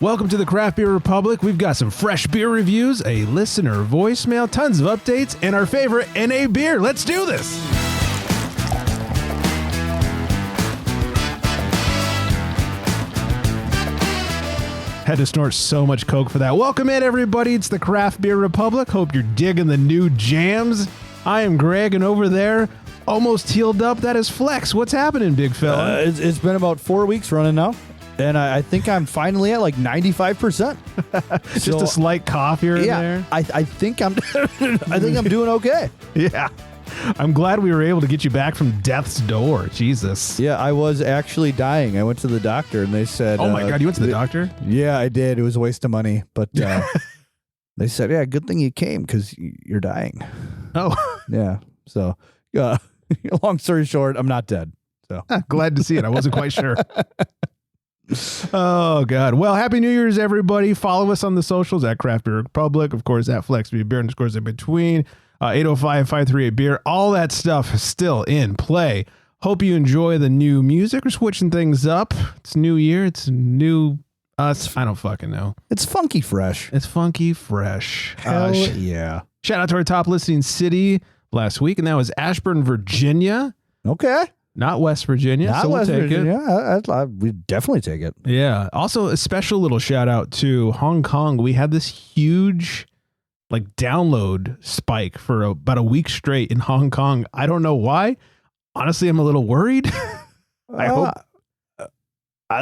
Welcome to the Craft Beer Republic. We've got some fresh beer reviews, a listener voicemail, tons of updates, and our favorite NA beer. Let's do this. Had to snort so much Coke for that. Welcome in, everybody. It's the Craft Beer Republic. Hope you're digging the new jams. I am Greg, and over there, almost healed up, that is Flex. What's happening, big fella? It's been about 4 weeks running now, and I think I'm finally at like 95%. Just a slight cough here and there. I think I'm doing okay. Yeah. I'm glad we were able to get you back from death's door. Jesus. Yeah, I was actually dying. I went to the doctor, and they said... Oh, my God. You went to the doctor? Yeah, I did. It was a waste of money. But they said, yeah, good thing you came because you're dying. Oh. Yeah. So, long story short, I'm not dead. So glad to see it. I wasn't quite sure. Oh, God. Well, Happy New Year's, everybody. Follow us on the socials at Craft Beer Republic. Of course, at FlexBeer_underscores in between. 805-538-BEER. All that stuff is still in play. Hope you enjoy the new music. We're switching things up. It's new year. It's new us. I don't fucking know. It's funky fresh. It's funky fresh. Hell yeah. Shout out to our top listening city last week, and that was Ashburn, Virginia. Okay. Not West Virginia. Not so West we'll take Virginia. it. We'd definitely take it. Yeah. Also, a special little shout out to Hong Kong. We had this huge download spike for about a week straight in Hong Kong. I don't know why. Honestly, I'm a little worried. I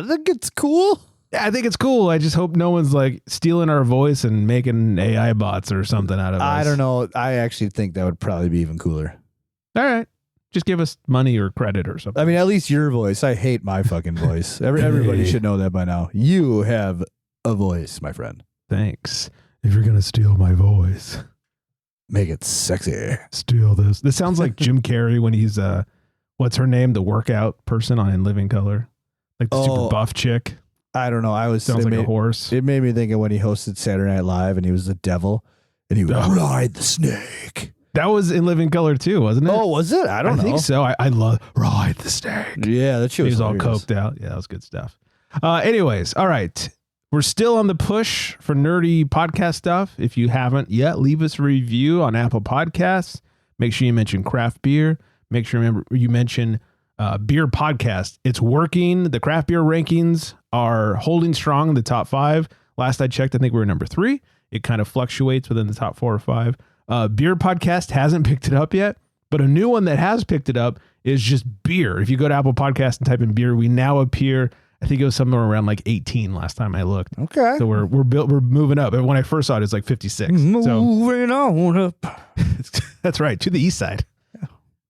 think it's cool. Yeah, I think it's cool. I just hope no one's stealing our voice and making AI bots or something out of us. I don't know. I actually think that would probably be even cooler. All right. Just give us money or credit or something. I mean, at least your voice. I hate my fucking voice. Everybody should know that by now. You have a voice, my friend. Thanks. If you're going to steal my voice, make it sexy. Steal this. This sounds like Jim Carrey when he's, what's her name? The workout person on In Living Color. Like the super buff chick. I don't know. Sounds like a horse. It made me think of when he hosted Saturday Night Live and he was the devil and he would ride the snake. That was In Living Color too, wasn't it? Oh, was it? I don't know. I think so. I love Ride the Snake. Yeah, that shit was all coked out. Yeah, that was good stuff. Anyways, all right. We're still on the push for nerdy podcast stuff. If you haven't yet, leave us a review on Apple Podcasts. Make sure you mention craft beer. Make sure you mention beer podcast. It's working. The craft beer rankings are holding strong in the top 5. Last I checked, I think we were number 3. It kind of fluctuates within the top 4 or 5. Beer podcast hasn't picked it up yet, but a new one that has picked it up is just beer. If you go to Apple Podcasts and type in beer, we now appear. I think it was somewhere around 18 last time I looked. Okay. So we're moving up. And when I first saw it, it's 56. Moving on up. That's right. To the east side. Yeah.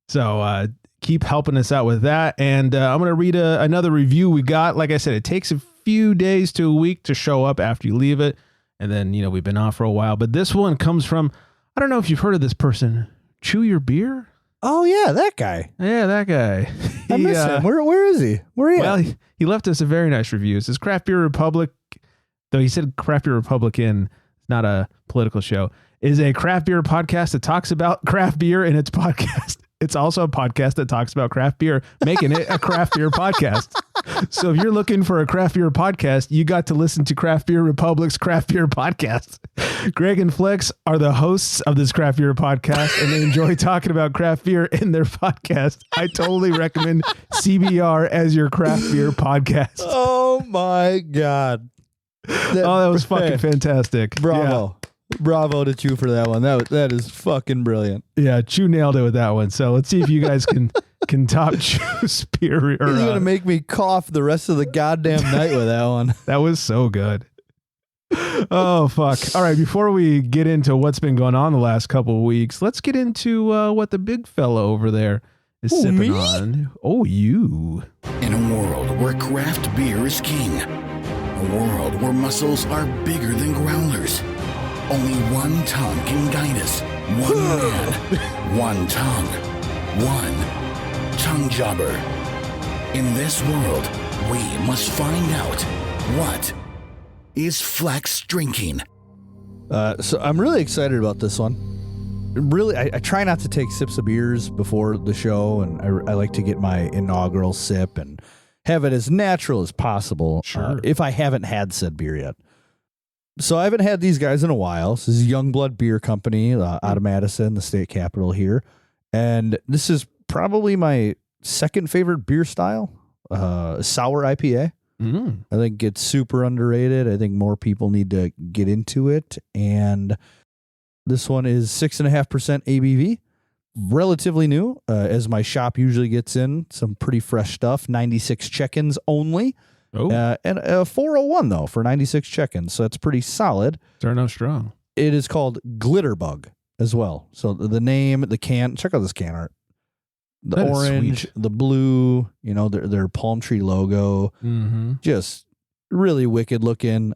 So keep helping us out with that. And I'm going to read another review we got. Like I said, it takes a few days to a week to show up after you leave it. And then, we've been off for a while. But this one comes from, I don't know if you've heard of this person, Chew Your Beer. Oh, yeah, that guy. Yeah, that guy. I miss him. Where is he? Where are you? Well, he left us a very nice review. It says Craft Beer Republic, though he said Craft Beer Republican, it's not a political show, is a craft beer podcast that talks about craft beer in its podcast. It's also a podcast that talks about craft beer, making it a craft beer podcast. So if you're looking for a craft beer podcast, you got to listen to Craft Beer Republic's craft beer podcast. Greg and Flex are the hosts of this craft beer podcast, and they enjoy talking about craft beer in their podcast. I totally recommend CBR as your craft beer podcast. Oh my God. That was fucking fantastic. Bravo. Yeah. Bravo to Chew for that one. That is fucking brilliant. Yeah, Chew nailed it with that one. So let's see if you guys can top Chew's beer. He's gonna make me cough the rest of the goddamn night with that one. That was so good. Oh fuck! All right, before we get into what's been going on the last couple of weeks, let's get into what the big fella over there is sipping on. Oh, you. In a world where craft beer is king, a world where muscles are bigger than growlers. Only one tongue can guide us. One man, one tongue, one tongue jobber. In this world, we must find out what is Flex drinking. So I'm really excited about this one. Really, I try not to take sips of beers before the show, and I like to get my inaugural sip and have it as natural as possible. Sure. If I haven't had said beer yet. So I haven't had these guys in a while. This is Youngblood Beer Company out of Madison, the state capital here. And this is probably my second favorite beer style, sour IPA. Mm. I think it's super underrated. I think more people need to get into it. And this one is 6.5% ABV. Relatively new, as my shop usually gets in some pretty fresh stuff. 96 check-ins only. Oh, And a 401 though for 96 check-ins. So it's pretty solid. starting out strong. It is called Glitterbug as well. So the name, the can, check out this can art. The That is orange, sweet. the blue, their palm tree logo. Mm-hmm. Just really wicked looking.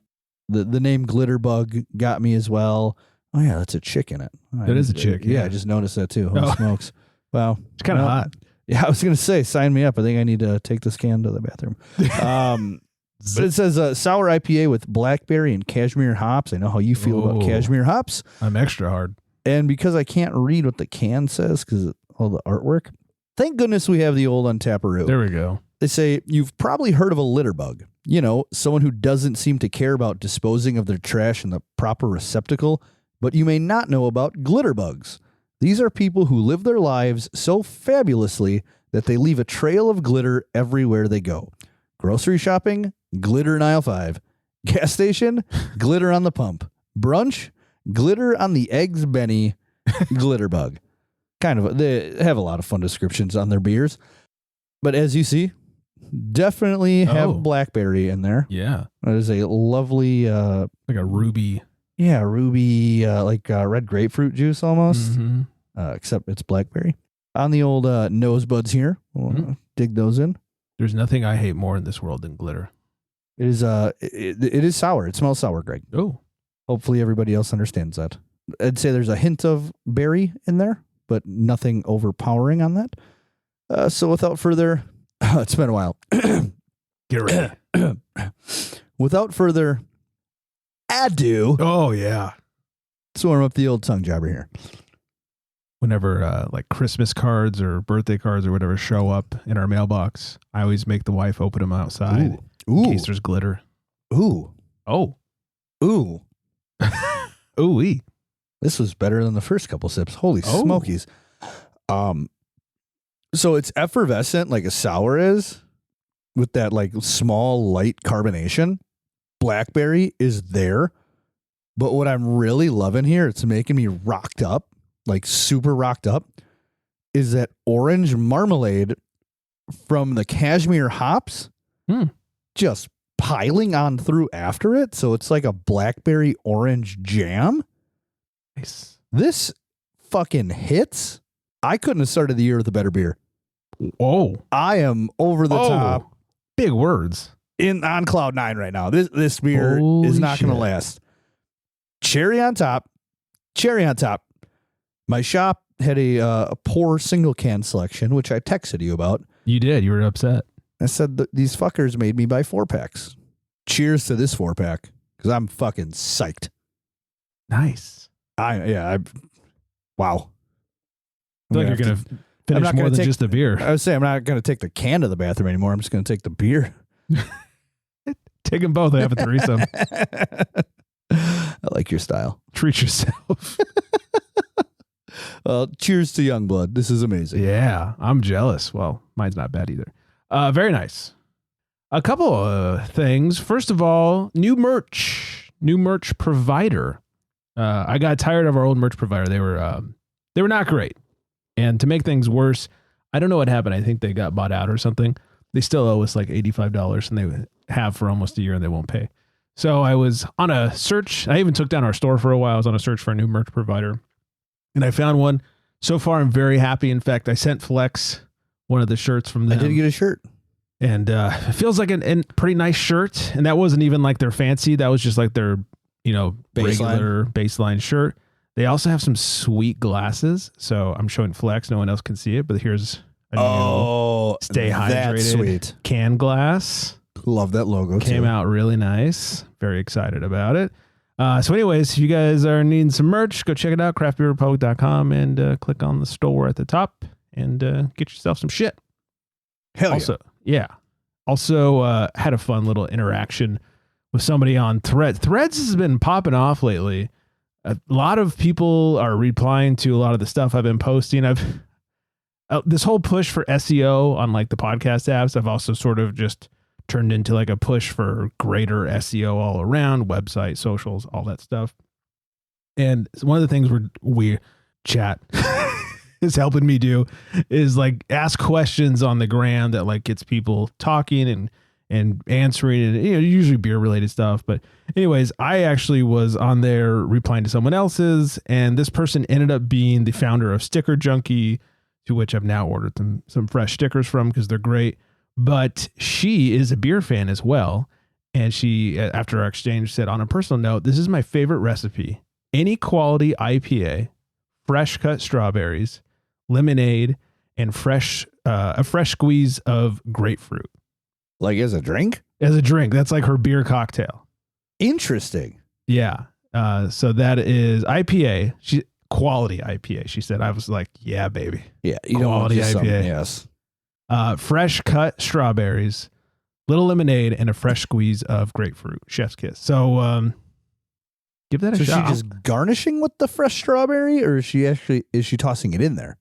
The name Glitterbug got me as well. Oh yeah, that's a chick in it. That is a chick, Yeah, yeah. I just noticed that too. Holy Oh. smokes. Wow. It's kind of Well, hot. Yeah, I was going to say, sign me up. I think I need to take this can to the bathroom. But it says sour IPA with blackberry and cashmere hops. I know how you feel about Oh. cashmere hops. I'm extra hard. And because I can't read what the can says because of all the artwork, thank goodness we have the old Untaparoo. There we go. They say, you've probably heard of a litter bug. Someone who doesn't seem to care about disposing of their trash in the proper receptacle, but you may not know about glitter bugs. These are people who live their lives so fabulously that they leave a trail of glitter everywhere they go. Grocery shopping, glitter in aisle 5. Gas station, glitter on the pump. Brunch, glitter on the eggs Benny, glitter bug. They have a lot of fun descriptions on their beers. But as you see, definitely have Oh. blackberry in there. Yeah. That is a lovely, Like a ruby. ruby, red grapefruit juice almost, Mhm. except it's blackberry. On the old nose buds here, we'll Mhm. dig those in. There's nothing I hate more in this world than glitter. It is it is sour. It smells sour, Greg. Oh. Hopefully everybody else understands that. I'd say there's a hint of berry in there, but nothing overpowering on that. So without further, it's been a while. Get ready. Without further ado, Oh, yeah. let's warm up the old tongue jobber here. Whenever like Christmas cards or birthday cards or whatever show up in our mailbox, I always make the wife open them outside in Ooh, case there's glitter. ooh, Oh. ooh. Ooh-wee. This was better than the first couple sips. Holy Oh. smokies. So it's effervescent like a sour is with that like small light carbonation. Blackberry is there. But what I'm really loving here, it's making me rocked up, like super rocked up, is that orange marmalade from the cashmere hops just piling on through after it. So it's like a blackberry orange jam. Nice. This fucking hits. I couldn't have started the year with a better beer. Oh. I am over the top Big words. on cloud 9 right now. This beer Holy is not going to shit. last. Cherry on top. Cherry on top. My shop had a poor single can selection, which I texted you about. You did. You were upset. I said these fuckers made me buy 4-packs. Cheers to this 4-pack because I'm fucking psyched. Nice. Wow. I feel like you're going to finish not more gonna than take- just a beer. I would say I'm not going to take the can to the bathroom anymore. I'm just going to take the beer. Take them both. Have a threesome. I like your style. Treat yourself. Cheers to Youngblood. This is amazing. Yeah. I'm jealous. Well, mine's not bad either. Very nice. A couple of things. First of all, new merch provider. I got tired of our old merch provider. They were not great. And to make things worse, I don't know what happened. I think they got bought out or something. They still owe us like $85 and they have for almost a year and they won't pay. So I was on a search. I even took down our store for a while. I was on a search for a new merch provider and I found one. So far, I'm very happy. In fact, I sent Flex one of the shirts from them. I did get a shirt. And it feels like a pretty nice shirt. And that wasn't even like their fancy. That was just like their, regular baseline shirt. They also have some sweet glasses. So I'm showing Flex. No one else can see it, but here's a new stay hydrated That's sweet. can glass. Love that logo. Came out really nice. Very excited about it. So anyways, if you guys are needing some merch, go check it out, craftbeerrepublic.com, and click on the store at the top and get yourself some shit. Hell Also, yeah. Also had a fun little interaction with somebody on Threads. Threads has been popping off lately. A lot of people are replying to a lot of the stuff I've been posting. This whole push for SEO on like the podcast apps, I've also sort of just turned into like a push for greater SEO all around, website, socials, all that stuff. And one of the things we chat is helping me do is like ask questions on the gram that like gets people talking and answering, and usually beer related stuff. But anyways, I actually was on there replying to someone else's, and this person ended up being the founder of Sticker Junkie, to which I've now ordered some fresh stickers from because they're great. But she is a beer fan as well. And she, after our exchange, said, on a personal note, this is my favorite recipe. Any quality IPA, fresh cut strawberries, lemonade, and a fresh squeeze of grapefruit. Like as a drink? As a drink. That's like her beer cocktail. Interesting. Yeah. So that is IPA. Quality IPA. She said, I was like, yeah, baby. Yeah. You Quality don't want IPA. Yes. Fresh cut strawberries, little lemonade, and a fresh squeeze of grapefruit. Chef's kiss. So give that a shot. So she just garnishing with the fresh strawberry, or is she tossing it in there?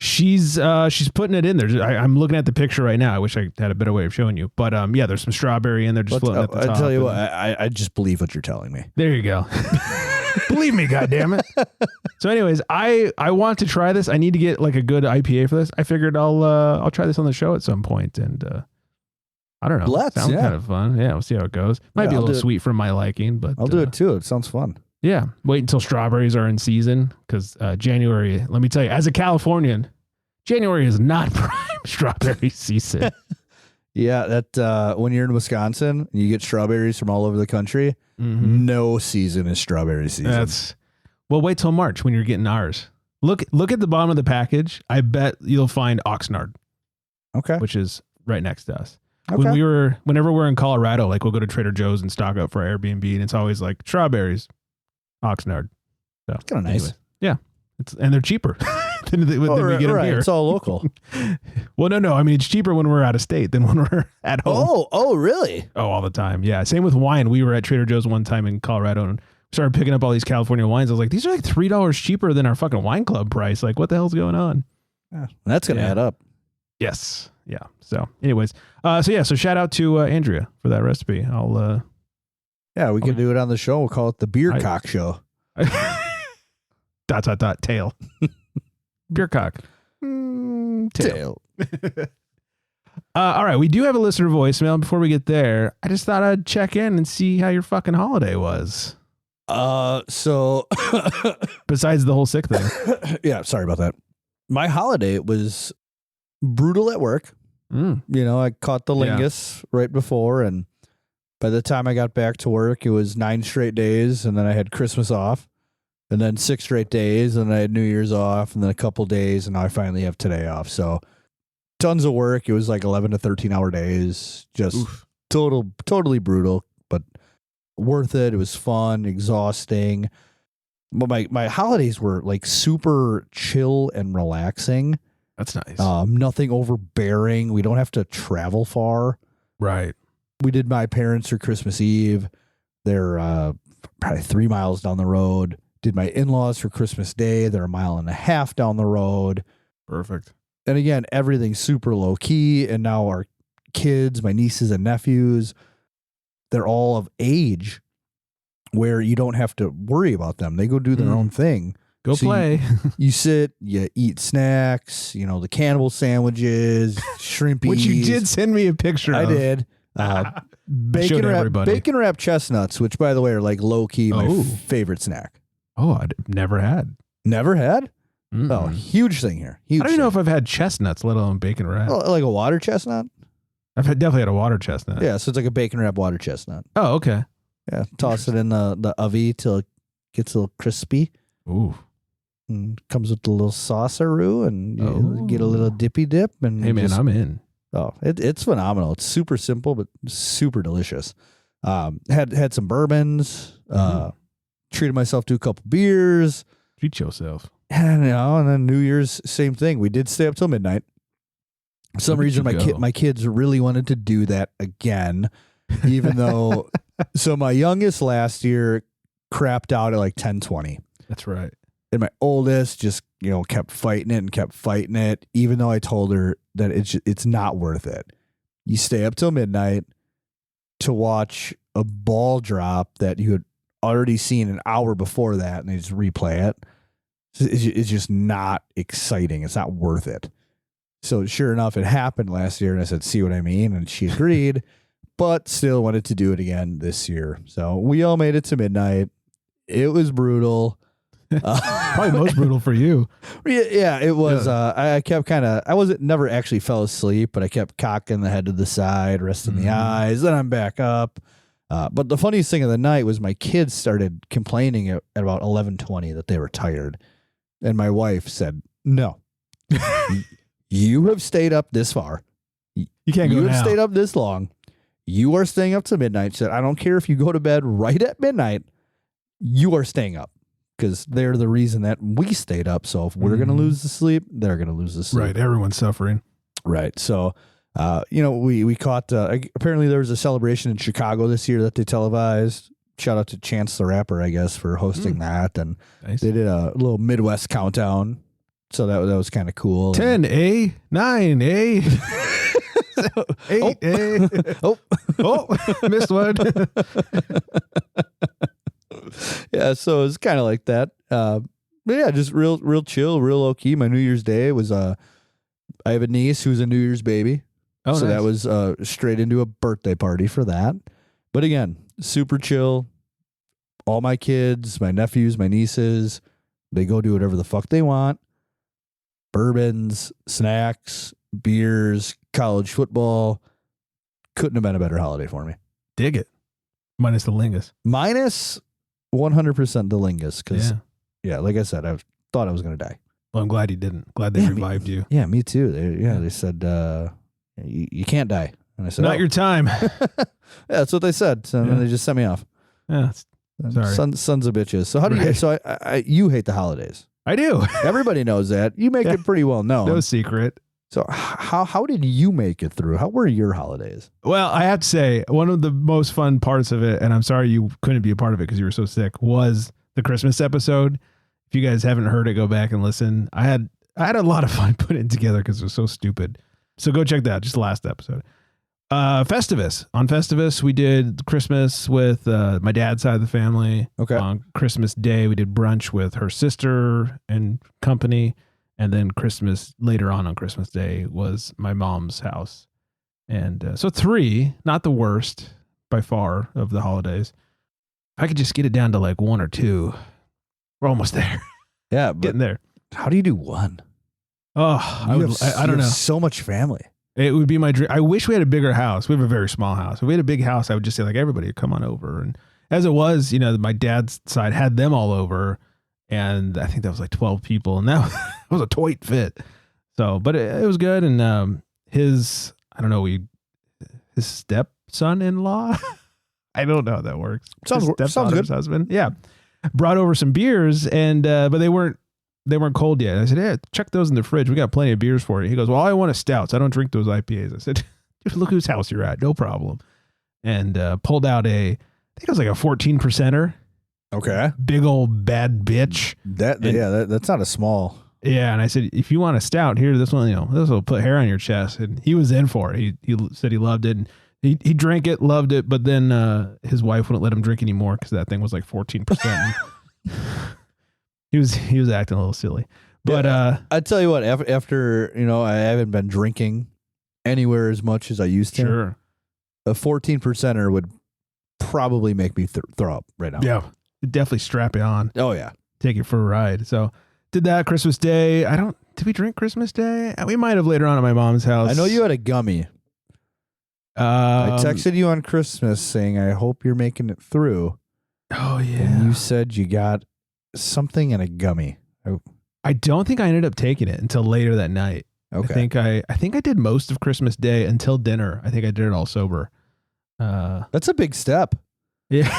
She's putting it in there. I'm looking at the picture right now. I wish I had a better way of showing you. But yeah, there's some strawberry in there just floating at the top. I tell you what, I just believe what you're telling me. There you go. Believe me, goddammit. So anyways, I want to try this. I need to get like a good IPA for this. I figured I'll try this on the show at some point, and I don't know. Sounds kind of fun. Yeah, we'll see how it goes. Might be a little sweet for my liking, but I'll do it too. It sounds fun. Yeah, wait until strawberries are in season, because January, let me tell you, as a Californian, January is not prime strawberry season. Yeah, that when you're in Wisconsin and you get strawberries from all over the country, no season is strawberry season. Well, wait till March when you're getting ours. Look at the bottom of the package. I bet you'll find Oxnard. Okay. Which is right next to us. Okay. Whenever we're in Colorado, like we'll go to Trader Joe's and stock up for our Airbnb, and it's always like strawberries, Oxnard. So kind of nice. Anyway, yeah. And they're cheaper than we get them here. It's all local. Well, no. I mean, it's cheaper when we're out of state than when we're at home. Oh, really? Oh, all the time. Yeah. Same with wine. We were at Trader Joe's one time in Colorado and started picking up all these California wines. I was like, these are like $3 cheaper than our fucking wine club price. Like, what the hell's going on? Yeah, that's going to add up. Yes. Yeah. So anyways, so shout out to Andrea for that recipe. We can do it on the show. We'll call it the Beer Cock Show. ... tail. Beer cock. Tail. All right. We do have a listener voicemail. Before we get there, I just thought I'd check in and see how your fucking holiday was. So besides the whole sick thing. Yeah. Sorry about that. My holiday was brutal at work. I caught the lingus right before, and by the time I got back to work, it was 9 straight days, and then I had Christmas off, and then 6 straight days, and then I had New Year's off, and then a couple days, and now I finally have today off. So tons of work. It was like 11 to 13 hour days, just totally brutal, but worth it. It was fun, exhausting. But my holidays were like super chill and relaxing. That's nice. Nothing overbearing. We don't have to travel far. Right. We did my parents for Christmas Eve. They're probably 3 miles down the road. Did my in-laws for Christmas Day. They're 1.5 miles down the road. Perfect. And again, everything's super low key. And now our kids, my nieces and nephews, they're all of age where you don't have to worry about them. They go do their own thing. Go play. You sit, you eat snacks, the cannibal sandwiches, shrimpies. Which you did send me a picture of. I did. Bacon wrapped chestnuts, which by the way are like low key my favorite snack. Oh, I'd never had. Never had? Mm-hmm. Oh, huge thing here. Huge. I don't even know if I've had chestnuts, let alone bacon wrap. Oh, like a water chestnut? I've definitely had a water chestnut. Yeah, so it's like a bacon wrap water chestnut. Oh, okay. Yeah, toss it in the oven till it gets a little crispy. Ooh. And comes with a little sauceroo, and you get a little dippy dip. And hey, man, I'm in. Oh, it's phenomenal. It's super simple, but super delicious. Had some bourbons. Treated myself to a couple beers. Treat yourself. And then New Year's, same thing. We did stay up till midnight. For some reason, my kids really wanted to do that again, even though. So my youngest last year crapped out at like 10:20. That's right. And my oldest just kept fighting it, even though I told her that it's not worth it. You stay up till midnight to watch a ball drop that you had already seen an hour before that, and they just replay it. It's just not exciting. It's not worth it. So sure enough, it happened last year, and I said, see what I mean? And she agreed, but still wanted to do it again this year. So we all made it to midnight. It was brutal. Probably most brutal for you. Yeah, it was. Yeah. I kept never actually fell asleep, but I kept cocking the head to the side, resting the eyes, then I'm back up. But the funniest thing of the night was my kids started complaining at about 11:20 that they were tired. And my wife said, no, you have stayed up this far. You can't go now. You have stayed up this long. You are staying up to midnight. She said, I don't care if you go to bed right at midnight. You are staying up because they're the reason that we stayed up. So if we're going to lose the sleep, they're going to lose the sleep. Right. Everyone's suffering. Right. So, we caught, apparently there was a celebration in Chicago this year that they televised. Shout out to Chance the Rapper, I guess, for hosting that. And nice. They did a little Midwest countdown. So that was kind of cool. 10A, 9A. 8A. Oh, missed one. Yeah, so it's kind of like that. But yeah, just real chill, real low key. My New Year's Day was I have a niece who's a New Year's baby. Oh, so nice. That was straight into a birthday party for that. But again, super chill. All my kids, my nephews, my nieces, they go do whatever the fuck they want. Bourbons, snacks, beers, college football. Couldn't have been a better holiday for me. Dig it. Minus the lingus. Minus 100% the lingus. Because, yeah, like I said, I thought I was going to die. Well, I'm glad you didn't. Glad they revived you. Yeah, me too. They said, you can't die. And I said, not your time. Yeah, that's what they said. So then they just sent me off. Yeah, sorry. Sons of bitches. So how do you? So you hate the holidays. I do. Everybody knows that. You make it pretty well known. No secret. So how did you make it through? How were your holidays? Well, I have to say one of the most fun parts of it, and I'm sorry you couldn't be a part of it because you were so sick, was the Christmas episode. If you guys haven't heard it, go back and listen. I had a lot of fun putting it together because it was so stupid. So go check that out. Just the last episode. Festivus. On Festivus, we did Christmas with my dad's side of the family. Okay. On Christmas Day, we did brunch with her sister and company. And then Christmas, later on Christmas Day, was my mom's house. And so 3, not the worst by far of the holidays. If I could just get it down to like 1 or 2, we're almost there. Yeah. But getting there. How do you do 1? Oh, I don't know. So much family. It would be my dream. I wish we had a bigger house. We have a very small house. If we had a big house, I would just say like, everybody come on over. And as it was, my dad's side had them all over. And I think that was like 12 people. And that was a tight fit. So, but it was good. And his stepson-in-law, I don't know how that works. Sounds good. Husband. Yeah. Brought over some beers and, but they weren't cold yet. I said, yeah, check those in the fridge. We got plenty of beers for you. He goes, well, I want a stouts. I don't drink those IPAs. I said, dude, look whose house you're at. No problem. And pulled out I think it was like a 14%er. Okay. Big old bad bitch. That's not a small. Yeah. And I said, if you want a stout, here, this one, this will put hair on your chest. And he was in for it. He said he loved it. And he drank it, loved it. But then his wife wouldn't let him drink anymore because that thing was like 14%. He was acting a little silly, but I tell you what, after I haven't been drinking anywhere as much as I used to. Sure, a 14%er would probably make me throw up right now. Yeah, definitely strap it on. Oh yeah, take it for a ride. So did that Christmas Day. Did we drink Christmas Day? We might have later on at my mom's house. I know you had a gummy. I texted you on Christmas saying I hope you're making it through. Oh yeah, and you said you got something in a gummy. I don't think I ended up taking it until later that night. Okay. I think I did most of Christmas Day until dinner. I think I did it all sober. That's a big step. Yeah.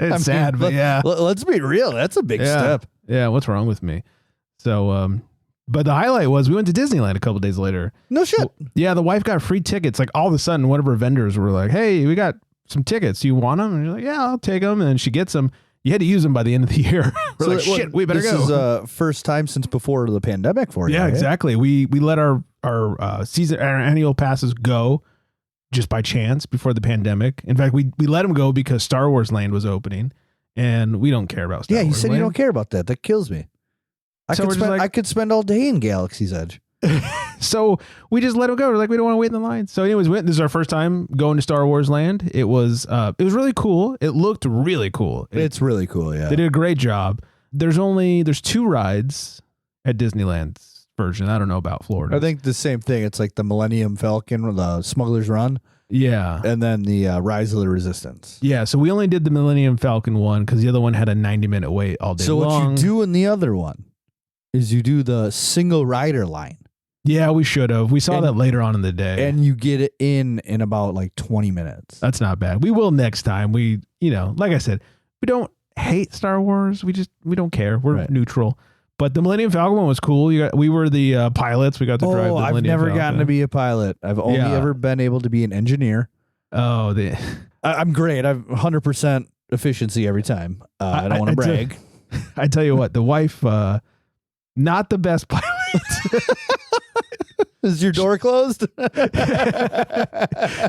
It's sad, but yeah. Let's be real. That's a big step. Yeah. What's wrong with me? So, But the highlight was we went to Disneyland a couple days later. No shit. Yeah, the wife got free tickets. Like all of a sudden, one of her vendors were like, "Hey, we got some tickets. You want them?" And you're like, "Yeah, I'll take them." And she gets them. You had to use them by the end of the year. We're like, shit, we better go. This is first time since before the pandemic for you. Yeah, right? exactly. We let our annual passes go just by chance before the pandemic. In fact, we let them go because Star Wars Land was opening, and we don't care about Star Wars. Yeah, you said Land. you don't care about that. That kills me. I could spend all day in Galaxy's Edge. So we just let them go. We're like, we don't want to wait in the line. So anyways, this is our first time going to Star Wars Land. It was really cool. It looked really cool. It's really cool. Yeah. They did a great job. There's 2 rides at Disneyland's version. I don't know about Florida. I think the same thing. It's like the Millennium Falcon or the Smuggler's Run. Yeah. And then the Rise of the Resistance. Yeah. So we only did the Millennium Falcon one because the other one had a 90-minute wait all day long. So what you do in the other one is you do the single rider line. Yeah, we should have. We saw that later on in the day. And you get it in about like 20 minutes. That's not bad. We will next time. We, like I said, we don't hate Star Wars. We don't care. We're neutral. But the Millennium Falcon one was cool. We were the pilots. We got to drive the Millennium I've never Falcon. gotten to be a pilot. I've only ever been able to be an engineer. Oh, I'm great. I've 100% efficiency every time. I don't want to brag. I tell you what, the wife, not the best pilot. Is your door closed?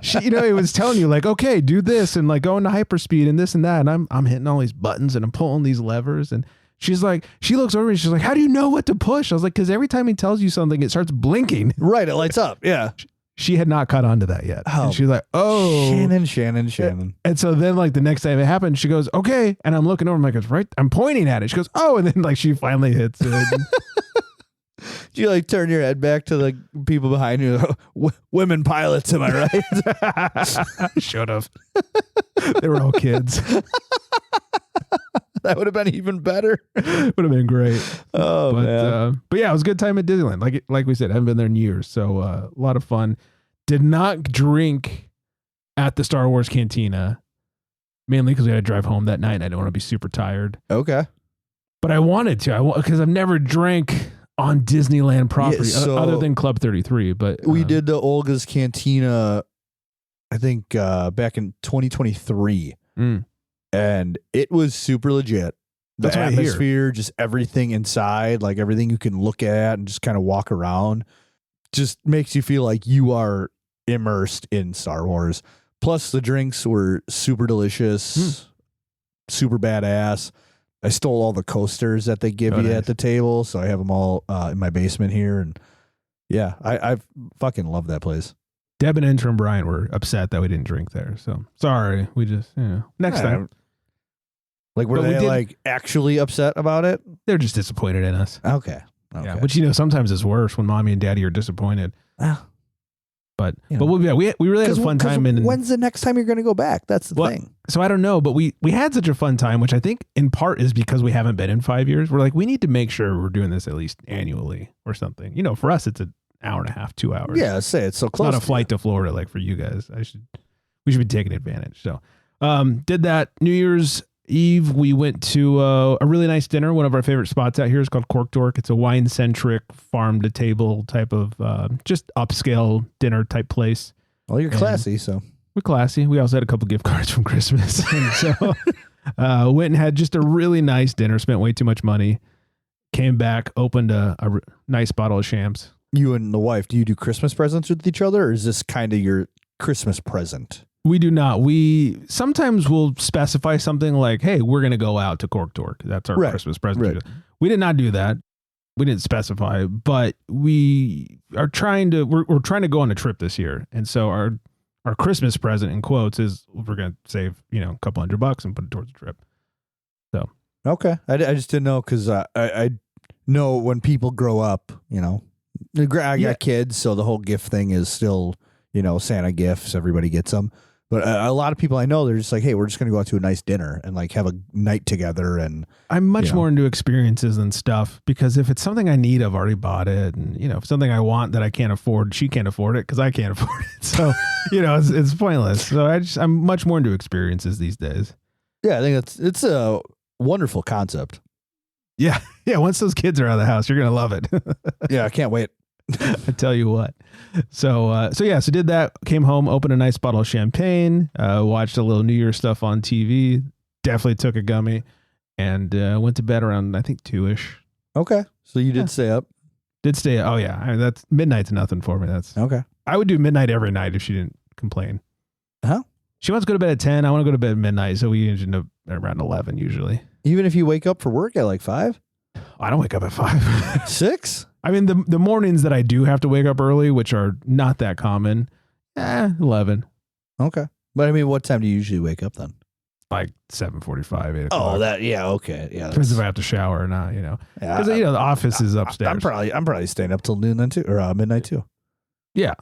She, it was telling you like, okay, do this and like go into hyperspeed and this and that. And I'm hitting all these buttons and I'm pulling these levers. And she's like, she looks over and she's like, how do you know what to push? I was like, because every time he tells you something, it starts blinking. Right. It lights up. Yeah. She had not caught on to that yet. Oh, and she's like, oh. Shannon. And so then like the next time it happened, she goes, okay. And I'm looking over, I'm like, it's right. I'm pointing at it. She goes, oh. And then like she finally hits it. You like turn your head back to the people behind you. Women pilots, am I right? Should have. They were all kids. That would have been even better. Would have been great. Oh, man. But yeah, it was a good time at Disneyland. Like we said, I haven't been there in years. So a lot of fun. Did not drink at the Star Wars Cantina, mainly because we had to drive home that night and I didn't want to be super tired. Okay. But I wanted to, because I've never drank on Disneyland property other than Club 33. But we did the Olga's Cantina, I think back in 2023. And it was super legit. The atmosphere, just everything inside, like everything you can look at and just kind of walk around, just makes you feel like you are immersed in Star Wars. Plus, the drinks were super delicious, super badass. I stole all the coasters that they give you at the table, so I have them all in my basement here. And yeah, I fucking love that place. Deb and Intern Brian were upset that we didn't drink there. So sorry. We just, next time. Like, were they like actually upset about it? They're just disappointed in us. Okay. Yeah, which, sometimes is worse when mommy and daddy are disappointed. But we really had a fun time. When's the next time you're going to go back? That's the thing. So I don't know, but we had such a fun time, which I think in part is because we haven't been in 5 years. We're like, we need to make sure we're doing this at least annually or something. For us, it's an hour and a half, 2 hours. Yeah, say it's so close. It's not a flight to Florida like for you guys. We should be taking advantage. So did that. New Year's Eve, we went to a really nice dinner. One of our favorite spots out here is called Cork Dork. It's a wine-centric, farm-to-table type of just upscale dinner type place. Well, you're classy, so. We're classy. We also had a couple gift cards from Christmas. And so went and had just a really nice dinner, spent way too much money, came back, opened a nice bottle of Champs. You and the wife, do you do Christmas presents with each other, or is this kind of your Christmas present? We do not. We sometimes will specify something like, hey, we're going to go out to Cork Dork. That's our Christmas present. Right. We did not do that. We didn't specify, but we are trying to, we're trying to go on a trip this year. And so our Christmas present in quotes is we're going to save, a couple $100 and put it towards the trip. So. Okay. I just didn't know because I know when people grow up, I got kids. So the whole gift thing is still, Santa gifts, everybody gets them. But a lot of people I know, they're just like, hey, we're just going to go out to a nice dinner and like have a night together. And I'm much more into experiences and stuff because if it's something I need, I've already bought it. And, if something I want that I can't afford, she can't afford it because I can't afford it. So, it's pointless. So I'm much more into experiences these days. Yeah, I think it's a wonderful concept. Yeah. Yeah. Once those kids are out of the house, you're going to love it. Yeah, I can't wait. I tell you what. So did that, came home, opened a nice bottle of champagne, watched a little New Year stuff on TV, definitely took a gummy, and went to bed around, I think, 2-ish. Okay. So you did stay up? Did stay. Oh, yeah. I mean, that's midnight's nothing for me. That's okay. I would do midnight every night if she didn't complain. Huh? She wants to go to bed at 10. I want to go to bed at midnight. So we end up around 11 usually. Even if you wake up for work at like 5? I don't wake up at 5. 6? I mean, the mornings that I do have to wake up early, which are not that common, 11. Okay. But I mean, what time do you usually wake up then? Like 7:45, 8 o'clock. Oh, yeah, okay. Yeah. Depends if I have to shower or not, Yeah, Because, the office is upstairs. I'm probably staying up till noon then too, or midnight too. Yeah.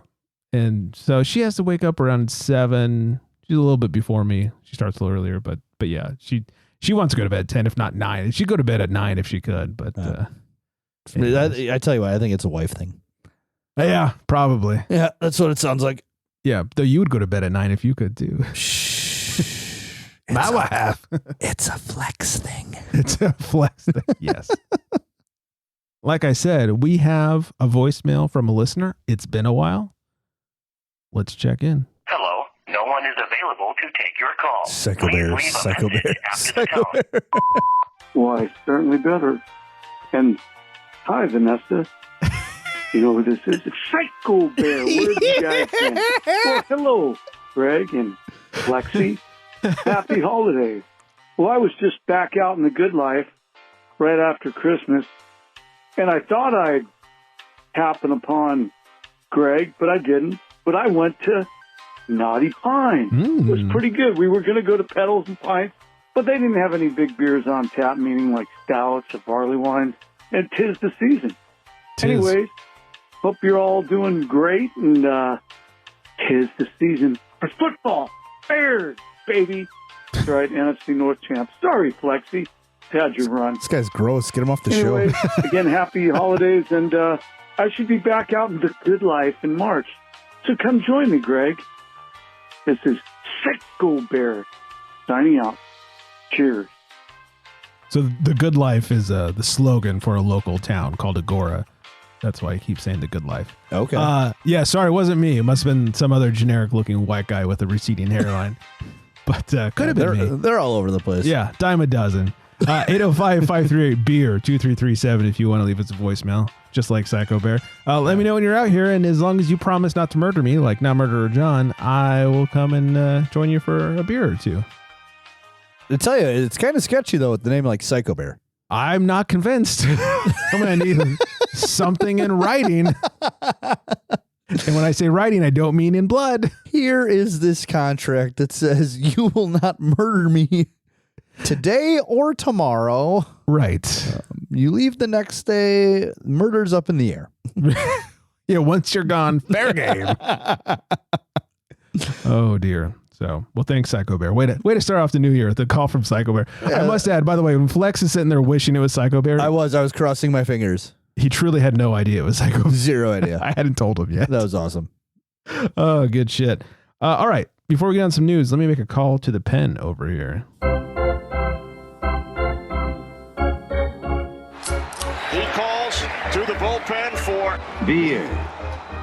And so she has to wake up around 7. She's a little bit before me. She starts a little earlier, but yeah, she wants to go to bed at 10, if not 9. She'd go to bed at 9 if she could, but I tell you what, I think it's a wife thing. Yeah, probably. Yeah, that's what it sounds like. Yeah, though you would go to bed at 9 if you could too. Now I have. It's a flex thing. It's a flex thing. Yes. Like I said, we have a voicemail from a listener. It's been a while. Let's check in. Hello. No one is available to take your call. Psycho Please Bear. leave a Psycho message Bear. after the Psycho tone. Bear. Why, certainly better. And hi, Vanessa. You know who this is? It's Psycho Bear. Where's you guys been? Well, hello, Greg and Lexi. Happy holidays. Well, I was just back out in the good life right after Christmas, and I thought I'd happen upon Greg, but I didn't. But I went to Naughty Pine. It was pretty good. We were going to go to Pedals and Pints, but they didn't have any big beers on tap, meaning like stouts or barley wines, and 'tis the season. Anyways, hope you're all doing great, and 'tis the season for football. Bears, baby. That's right, NFC North champ. Sorry, Flexi. Had your run. This guy's gross. Get him off the Anyways, show. again, happy holidays, and I should be back out in the good life in March. So come join me, Greg. This is Psycho Bear signing out. Cheers. So the good life is the slogan for a local town called Agora. That's why I keep saying the good life. Okay. Yeah, sorry, it wasn't me. It must have been some other generic looking white guy with a receding hairline. But could have been me. They're all over the place. Yeah, dime a dozen. 805-538-BEER 2337 if you want to leave us a voicemail, just like Psycho Bear. Let me know when you're out here, and as long as you promise not to murder me, like Not Murderer John, I will come and join you for a beer or two. I tell you, it's kind of sketchy though with the name like Psycho Bear. I'm not convinced. I'm going to need something in writing. And when I say writing, I don't mean in blood. Here is this contract that says you will not murder me today or tomorrow. Right. You leave the next day, murder's up in the air. Yeah, once you're gone, fair game. Oh, dear. So, well, thanks, Psycho Bear. Way to start off the new year with the call from Psycho Bear. Yeah. I must add, by the way, when Flex is sitting there wishing it was Psycho Bear. I was crossing my fingers. He truly had no idea it was Psycho Bear. Zero idea. I hadn't told him yet. That was awesome. Oh, good shit. All right. Before we get on some news, let me make a call to the pen over here. He calls to the bullpen for Beer.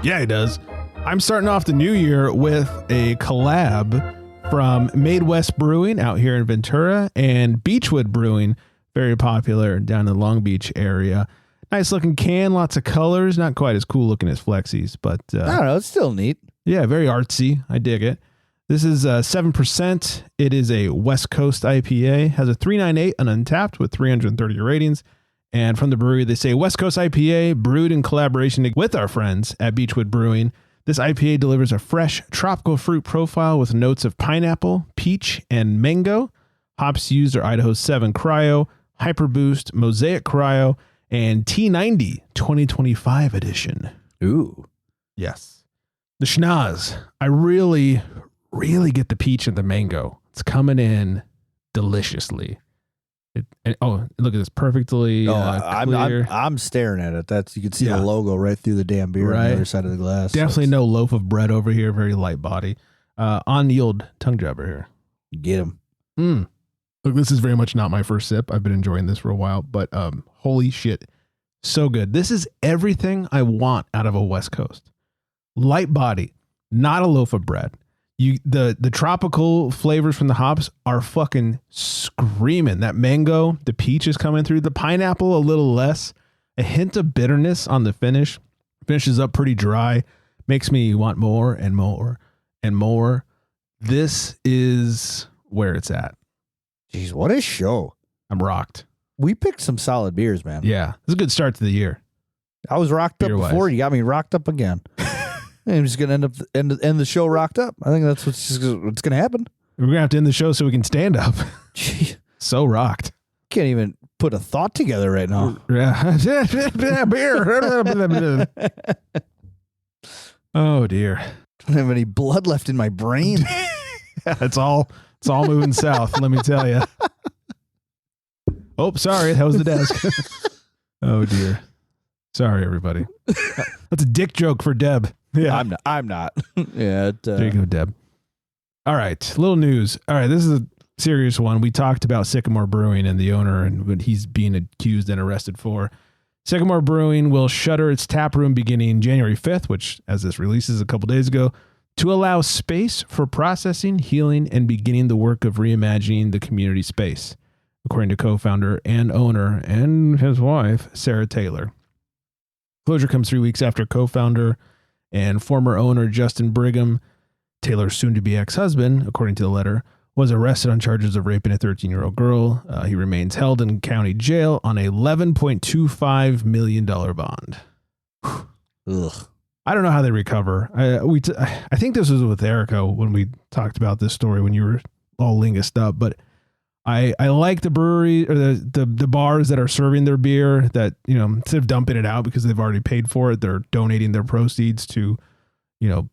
Yeah, he does. I'm starting off the new year with a collab from Made West Brewing out here in Ventura and Beechwood Brewing, very popular down in the Long Beach area. Nice looking can, lots of colors, not quite as cool looking as Flexi's, but I don't know, it's still neat. Yeah, very artsy. I dig it. This is 7%. It is a West Coast IPA, has a 398 on Untapped with 330 ratings. And from the brewery, they say West Coast IPA brewed in collaboration with our friends at Beechwood Brewing. This IPA delivers a fresh tropical fruit profile with notes of pineapple, peach, and mango. Hops used are Idaho 7 Cryo, Hyper Boost, Mosaic Cryo, and T90 2025 edition. Ooh. Yes. The schnoz. I really, really get the peach and the mango. It's coming in deliciously. Look at this perfectly clear. I'm staring at it. That's you can see the logo right through the damn beer on the other side of the glass. Definitely no loaf of bread over here. Very light body. On the old tongue jabber here. Get him. Look, this is very much not my first sip. I've been enjoying this for a while, but holy shit. So good. This is everything I want out of a West Coast. Light body, not a loaf of bread. The tropical flavors from the hops are fucking screaming. That mango, the peach is coming through. The pineapple, a little less. A hint of bitterness on the finish. Finishes up pretty dry. Makes me want more and more and more. This is where it's at. Jeez, what a show. I'm rocked. We picked some solid beers, man. Yeah, it's a good start to the year. I was rocked up Beer-wise. before. You got me rocked up again. I'm just going to end the show rocked up. I think that's what's going to happen. We're going to have to end the show so we can stand up. Gee, So rocked. can't even put a thought together right now. Yeah. Beer. Oh, dear. I don't have any blood left in my brain. It's all moving south, let me tell you. Oh, sorry. That was the desk. Oh, dear. Sorry, everybody. That's a dick joke for Deb. Yeah. I'm not. Yeah. There you go, Deb. All right. Little news. All right. This is a serious one. We talked about Sycamore Brewing and the owner and what he's being accused and arrested for. Sycamore Brewing will shutter its tap room beginning January 5th, which, as this releases a couple days ago, to allow space for processing, healing, and beginning the work of reimagining the community space, according to co-founder and owner and his wife, Sarah Taylor. Closure comes 3 weeks after co-founder and former owner Justin Brigham, Taylor's soon-to-be ex-husband, according to the letter, was arrested on charges of raping a 13-year-old girl. He remains held in county jail on a $11.25 million bond. Ugh. I don't know how they recover. I think this was with Erica when we talked about this story when you were all linguist up, but I like the brewery or the bars that are serving their beer that, you know, instead of dumping it out because they've already paid for it, they're donating their proceeds to, you know,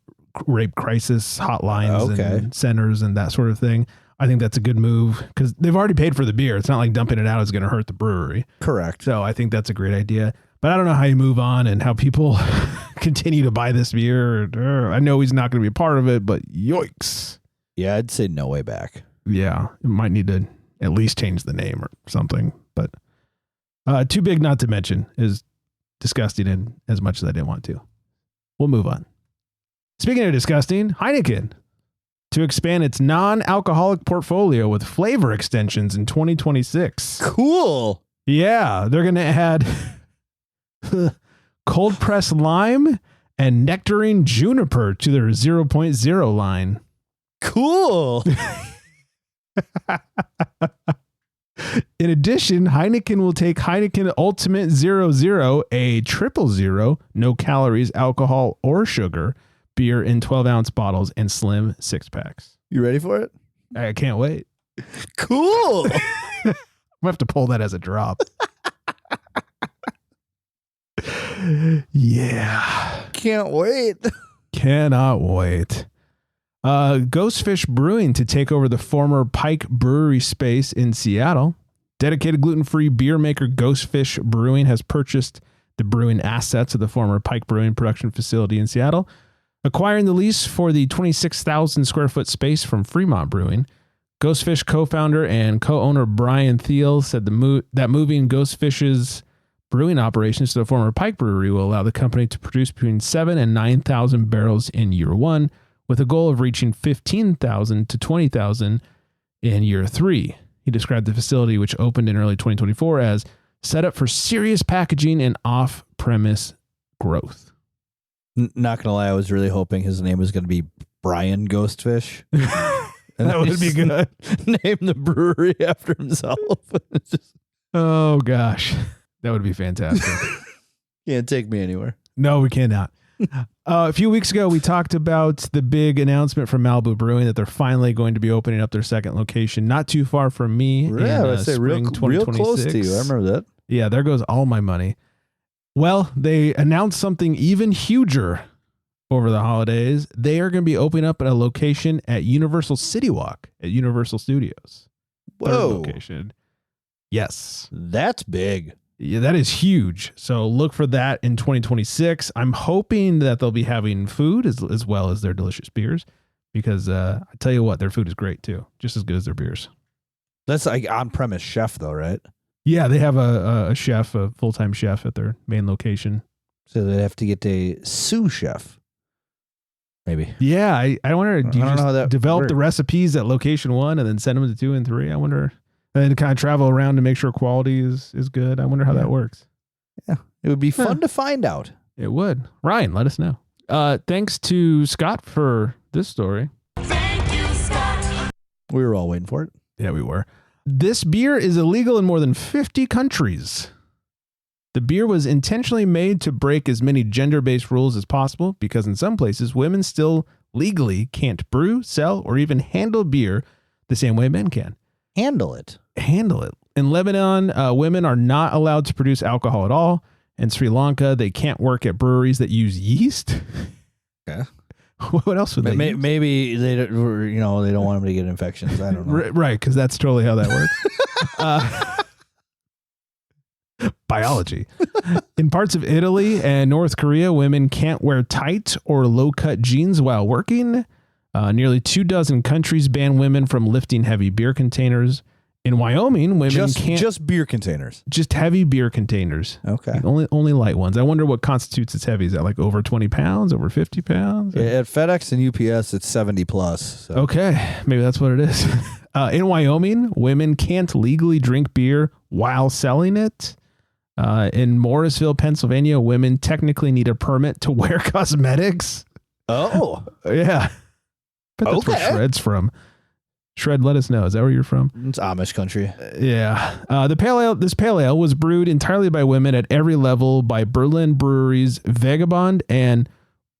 rape crisis hotlines and centers and that sort of thing. I think that's a good move because they've already paid for the beer. It's not like dumping it out is going to hurt the brewery. Correct. So I think that's a great idea. But I don't know how you move on and how people continue to buy this beer. I know he's not going to be a part of it, but yikes. Yeah, I'd say no way back. Yeah, it might need to at least change the name or something. But too big not to mention is disgusting in as much as I didn't want to. We'll move on. Speaking of disgusting, Heineken to expand its non-alcoholic portfolio with flavor extensions in 2026. Cool. Yeah, they're going to add cold pressed lime and nectarine juniper to their 0.0 line. Cool. In addition, Heineken will take Heineken Ultimate 00, a 000, no calories, alcohol, or sugar beer in 12-ounce bottles and slim 6-packs. You ready for it? I can't wait. Cool. I'm going to have to pull that as a drop. Yeah. Can't wait. Cannot wait. Ghostfish Brewing to take over the former Pike Brewery space in Seattle. Dedicated gluten-free beer maker Ghostfish Brewing has purchased the brewing assets of the former Pike Brewing production facility in Seattle, acquiring the lease for the 26,000 square foot space from Fremont Brewing. Ghostfish co-founder and co-owner Brian Thiel said that moving Ghostfish's brewing operations to the former Pike Brewery will allow the company to produce between 7,000 and 9,000 barrels in year one, with a goal of reaching 15,000 to 20,000 in year three. He described the facility, which opened in early 2024, as set up for serious packaging and off-premise growth. Not gonna lie, I was really hoping his name was gonna be Brian Ghostfish. And That would be good. Name the brewery after himself. Oh, gosh. That would be fantastic. Can't take me anywhere. No, we cannot. A few weeks ago, we talked about the big announcement from Malibu Brewing that they're finally going to be opening up their second location, not too far from me. Yeah, in, I'd say real close to you. I remember that. Yeah, there goes all my money. Well, they announced something even huger over the holidays. They are going to be opening up at a location at Universal City Walk at Universal Studios. Third Whoa. location. Yes. That's big. Yeah, that is huge. So look for that in 2026. I'm hoping that they'll be having food as well as their delicious beers, because I tell you what, their food is great too, just as good as their beers. That's like on-premise chef, though, right? Yeah, they have a chef, a full-time chef at their main location. So they have to get a sous chef. Maybe. Yeah, I wonder, do you I don't know how just that develop works. the recipes at location 1 and then send them to 2 and 3? I wonder, and then kind of travel around to make sure quality is good. I wonder how that works. Yeah, it would be fun to find out. It would. Ryan, let us know. Thanks to Scott for this story. We were all waiting for it. Yeah, we were. This beer is illegal in more than 50 countries. The beer was intentionally made to break as many gender-based rules as possible because in some places, women still legally can't brew, sell, or even handle beer the same way men can. Handle it. In Lebanon, women are not allowed to produce alcohol at all. In Sri Lanka, they can't work at breweries that use yeast. Yeah. What else would they use? Maybe they don't, they don't want them to get infections. I don't know. Right, because that's totally how that works. Biology. In parts of Italy and North Korea, women can't wear tight or low-cut jeans while working. Nearly 24 countries ban women from lifting heavy beer containers. In Wyoming, women can't... Just beer containers. Just heavy beer containers. Okay. Only light ones. I wonder what constitutes as heavy. Is that like over 20 pounds, over 50 pounds? Yeah, at FedEx and UPS, it's 70 plus. So. Okay. Maybe that's what it is. In Wyoming, women can't legally drink beer while selling it. In Morrisville, Pennsylvania, women technically need a permit to wear cosmetics. Oh. Yeah. But that's where Shred's from. Shred, let us know. Is that where you're from? It's Amish country. Yeah. This pale ale was brewed entirely by women at every level by Berlin breweries Vagabond and,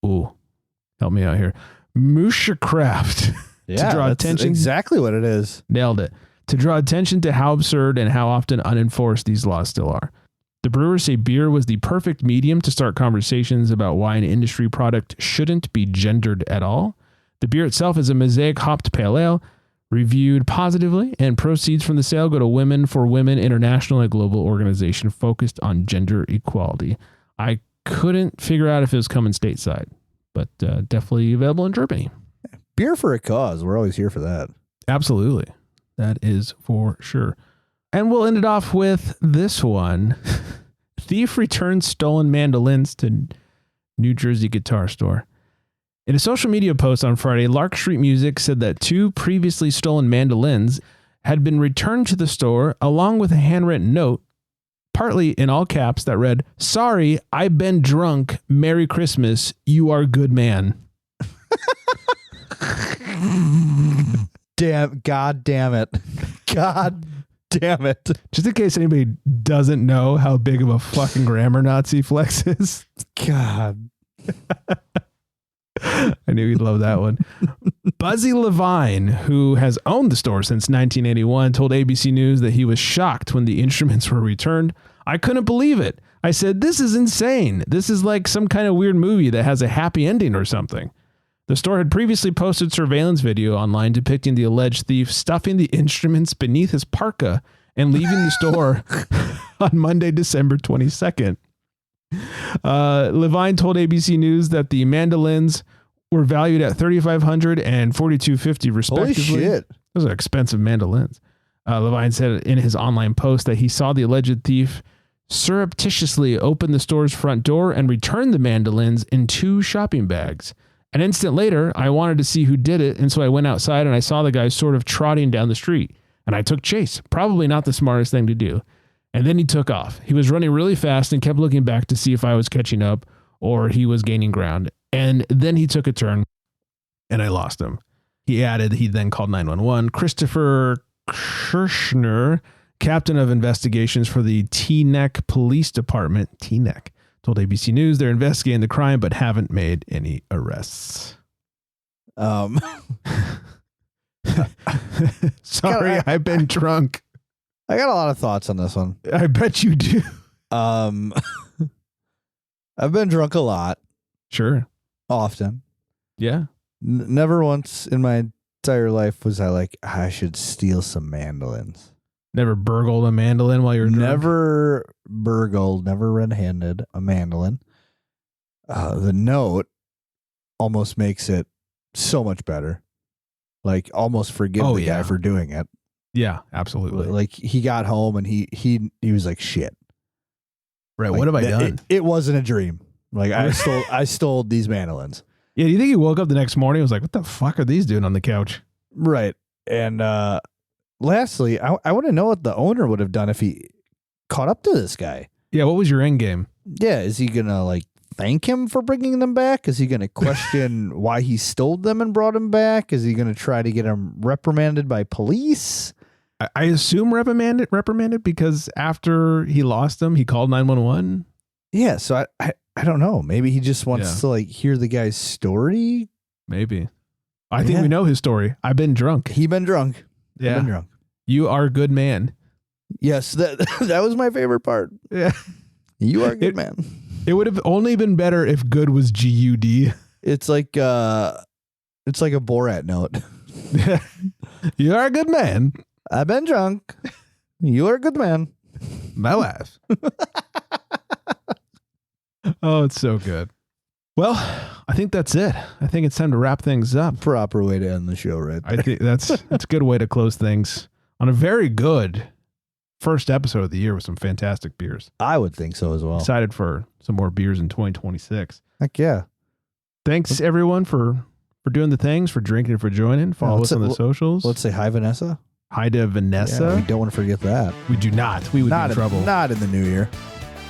help me out here, Musha Craft. Yeah, to draw that's attention. exactly what it is. Nailed it. To draw attention to how absurd and how often unenforced these laws still are. The brewers say beer was the perfect medium to start conversations about why an industry product shouldn't be gendered at all. The beer itself is a mosaic hopped pale ale, reviewed positively, and proceeds from the sale go to Women for Women International, a global organization focused on gender equality. I couldn't figure out if it was coming stateside, but definitely available in Germany. Beer for a cause. We're always here for that. Absolutely. That is for sure. And we'll end it off with this one. Thief returns stolen mandolins to New Jersey guitar store. In a social media post on Friday, Lark Street Music said that 2 previously stolen mandolins had been returned to the store along with a handwritten note, partly in all caps, that read, "Sorry, I've been drunk. Merry Christmas. You are a good man." God damn it. God damn it. Just in case anybody doesn't know how big of a fucking grammar Nazi Flex is. God. I knew you'd love that one. Buzzy Levine, who has owned the store since 1981, told ABC News that he was shocked when the instruments were returned. "I couldn't believe it. I said, this is insane. This is like some kind of weird movie that has a happy ending or something." The store had previously posted surveillance video online depicting the alleged thief stuffing the instruments beneath his parka and leaving the store on Monday, December 22nd. Levine told ABC News that the mandolins were valued at $3,500 and $4,250 respectively. Holy shit. Those are expensive mandolins. Levine said in his online post that he saw the alleged thief surreptitiously open the store's front door and return the mandolins in 2 shopping bags. An instant later, I wanted to see who did it, and so I went outside and I saw the guy sort of trotting down the street, and I took chase. Probably not the smartest thing to do. And then he took off. He was running really fast and kept looking back to see if I was catching up or he was gaining ground. And then he took a turn and I lost him. He added, he then called 911. Christopher Kirschner, captain of investigations for the Teaneck Police Department, Teaneck, told ABC News they're investigating the crime but haven't made any arrests. Sorry, I've been drunk. I got a lot of thoughts on this one. I bet you do. I've been drunk a lot. Sure. Often. Yeah. Never once in my entire life was I like, I should steal some mandolins. Never burgled a mandolin while you're drunk? Never burgled, never red-handed a mandolin. The note almost makes it so much better. Like, almost forgive the guy for doing it. Yeah, absolutely. Like he got home and he was like, shit. Right. Like, what have I done? It wasn't a dream. Like I stole these mandolins. Yeah. Do you think he woke up the next morning and was like, what the fuck are these doing on the couch? Right. And lastly, I want to know what the owner would have done if he caught up to this guy. Yeah. What was your end game? Yeah. Is he going to like thank him for bringing them back? Is he going to question why he stole them and brought them back? Is he going to try to get him reprimanded by police? I assume reprimanded because after he lost them, he called 911. Yeah. So I don't know. Maybe he just wants to like hear the guy's story. Maybe. I think we know his story. I've been drunk. He been drunk. Yeah. Been drunk. You are a good man. Yes. That was my favorite part. Yeah. You are a good man. It would have only been better if good was GUD. It's like a Borat note. You are a good man. I've been drunk. You are a good man. My wife. Oh, it's so good. Well, I think that's it. I think it's time to wrap things up. Proper way to end the show, right there. I think that's a good way to close things on a very good first episode of the year with some fantastic beers. I would think so as well. Excited for some more beers in 2026. Heck yeah. Thanks everyone for doing the things, for drinking, and for joining. Follow us on the socials. Let's say hi, Vanessa. Hi to Vanessa. Yeah, we don't want to forget that. We do not. We would be in trouble. Not in the new year.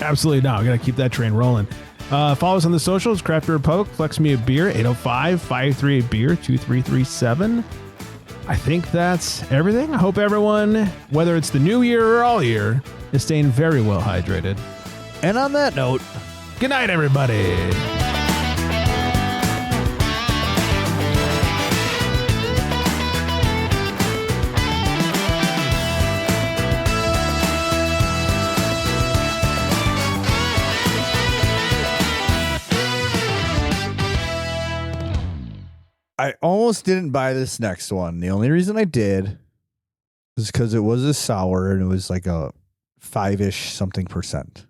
Absolutely not. We got to keep that train rolling. Follow us on the socials, Craft Beer Poke, Flex Me a Beer, 805-538-BEER, 2337. I think that's everything. I hope everyone, whether it's the new year or all year, is staying very well hydrated. And on that note, good night, everybody. I almost didn't buy this next one. The only reason I did is because it was a sour and it was like a 5-ish something %.